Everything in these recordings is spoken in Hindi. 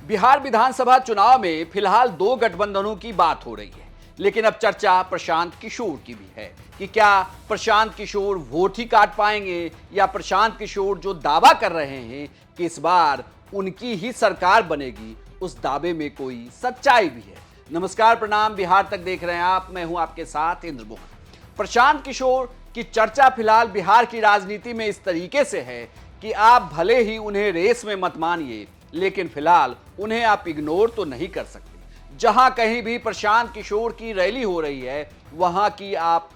बिहार विधानसभा चुनाव में फिलहाल दो गठबंधनों की बात हो रही है, लेकिन अब चर्चा प्रशांत किशोर की भी है कि क्या प्रशांत किशोर वोट ही काट पाएंगे या प्रशांत किशोर जो दावा कर रहे हैं कि इस बार उनकी ही सरकार बनेगी, उस दावे में कोई सच्चाई भी है। नमस्कार, प्रणाम, बिहार तक देख रहे हैं आप, मैं हूं आपके साथ इंद्र मोहन। प्रशांत किशोर की चर्चा फिलहाल बिहार की राजनीति में इस तरीके से है कि आप भले ही उन्हें रेस में मत मानिए, लेकिन फिलहाल उन्हें आप इग्नोर तो नहीं कर सकते। जहां कहीं भी प्रशांत किशोर की रैली हो रही है, वहां की आप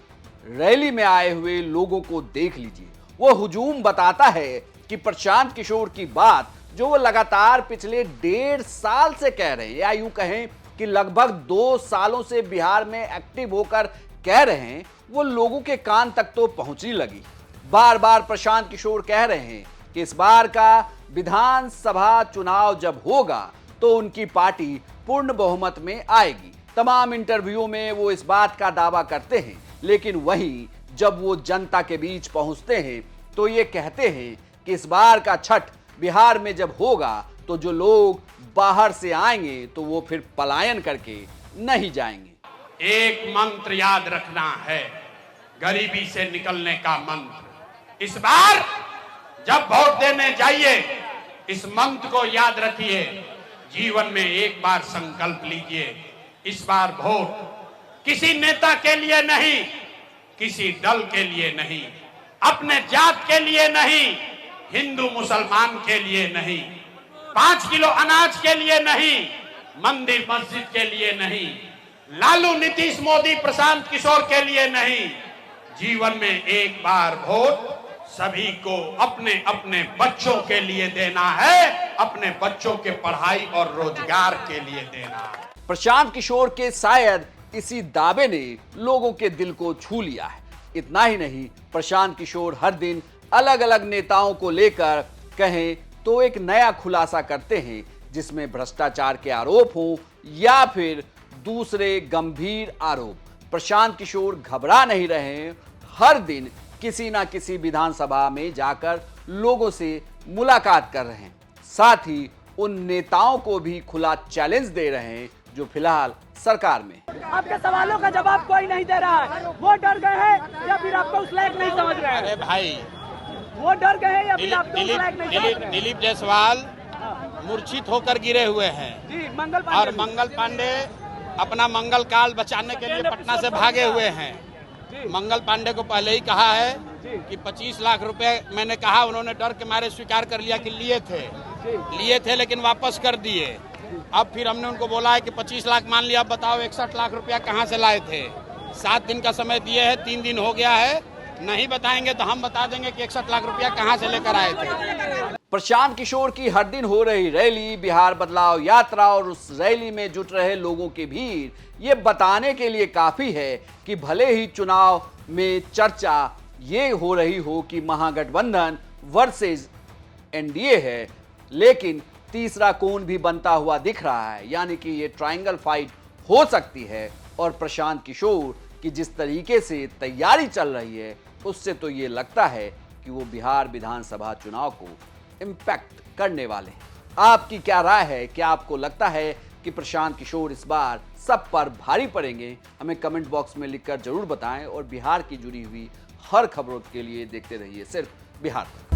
रैली में आए हुए लोगों को देख लीजिए। वो हुजूम बताता है कि प्रशांत किशोर की बात जो वो लगातार पिछले 1.5 साल से कह रहे हैं, या यूं कहें कि लगभग 2 सालों से बिहार में एक्टिव होकर कह रहे हैं, वो लोगों के कान तक तो पहुंचने लगी। बार बार प्रशांत किशोर कह रहे हैं कि इस बार का विधानसभा चुनाव जब होगा तो उनकी पार्टी पूर्ण बहुमत में आएगी। तमाम इंटरव्यू में वो इस बात का दावा करते हैं, लेकिन वहीं जब वो जनता के बीच पहुंचते हैं तो ये कहते हैं कि इस बार का छठ बिहार में जब होगा तो जो लोग बाहर से आएंगे तो वो फिर पलायन करके नहीं जाएंगे। एक मंत्र याद रखना है, गरीबी से निकलने का मंत्र। इस बार जब वोट देने जाइए, इस मंत्र को याद रखिए। जीवन में एक बार संकल्प लीजिए, इस बार वोट किसी नेता के लिए नहीं, किसी दल के लिए नहीं, अपने जात के लिए नहीं, हिंदू मुसलमान के लिए नहीं, 5 किलो अनाज के लिए नहीं, मंदिर मस्जिद के लिए नहीं, लालू नीतीश मोदी प्रशांत किशोर के लिए नहीं। जीवन में एक बार वोट सभी को अपने अपने बच्चों के लिए देना है, अपने बच्चों के पढ़ाई और रोजगार के लिए देना है। प्रशांत किशोर के शायद इसी दावे ने लोगों के दिल को छू लिया है। इतना ही नहीं, प्रशांत किशोर हर दिन अलग अलग नेताओं को लेकर कहें तो एक नया खुलासा करते हैं, जिसमें भ्रष्टाचार के आरोप हों या फिर दूसरे गंभीर आरोप। प्रशांत किशोर घबरा नहीं रहे हैं, हर दिन किसी ना किसी विधानसभा में जाकर लोगों से मुलाकात कर रहे हैं। साथ ही उन नेताओं को भी खुला चैलेंज दे रहे हैं जो फिलहाल सरकार में। आपके सवालों का जवाब कोई नहीं दे रहा है। वो डर गए हैं या फिर आपको उस लायक नहीं समझ रहे हैं? अरे भाई, वो डर गए हैं या फिर आपको उस लायक नहीं समझ रहे हैं? दिलीप जायसवाल मूर्छित होकर गिरे हुए हैं जी, मंगल और मंगल पांडे अपना मंगल काल बचाने के लिए पटना से भागे हुए हैं। मंगल पांडे को पहले ही कहा है कि 25 लाख रुपए मैंने कहा, उन्होंने डर के मारे स्वीकार कर लिया कि लिए थे लेकिन वापस कर दिए। अब फिर हमने उनको बोला है कि 25 लाख मान लिया, अब बताओ 61 लाख रुपया कहाँ से लाए थे? 7 दिन का समय दिए हैं, 3 दिन हो गया है, नहीं बताएंगे तो हम बता देंगे कि 61 लाख रुपया कहाँ से लेकर आए थे। प्रशांत किशोर की हर दिन हो रही रैली, बिहार बदलाव यात्रा और उस रैली में जुट रहे लोगों की भीड़ ये बताने के लिए काफी है कि भले ही चुनाव में चर्चा ये हो रही हो कि महागठबंधन वर्सेस एनडीए है, लेकिन तीसरा कोण भी बनता हुआ दिख रहा है, यानी कि ये ट्रायंगल फाइट हो सकती है। और प्रशांत किशोर की जिस तरीके से तैयारी चल रही है, उससे तो ये लगता है कि वो बिहार विधानसभा चुनाव को इम्पैक्ट करने वाले हैं। आपकी क्या राय है? क्या आपको लगता है कि प्रशांत किशोर इस बार सब पर भारी पड़ेंगे? हमें कमेंट बॉक्स में लिखकर जरूर बताएं और बिहार की जुड़ी हुई हर खबरों के लिए देखते रहिए सिर्फ बिहार तक।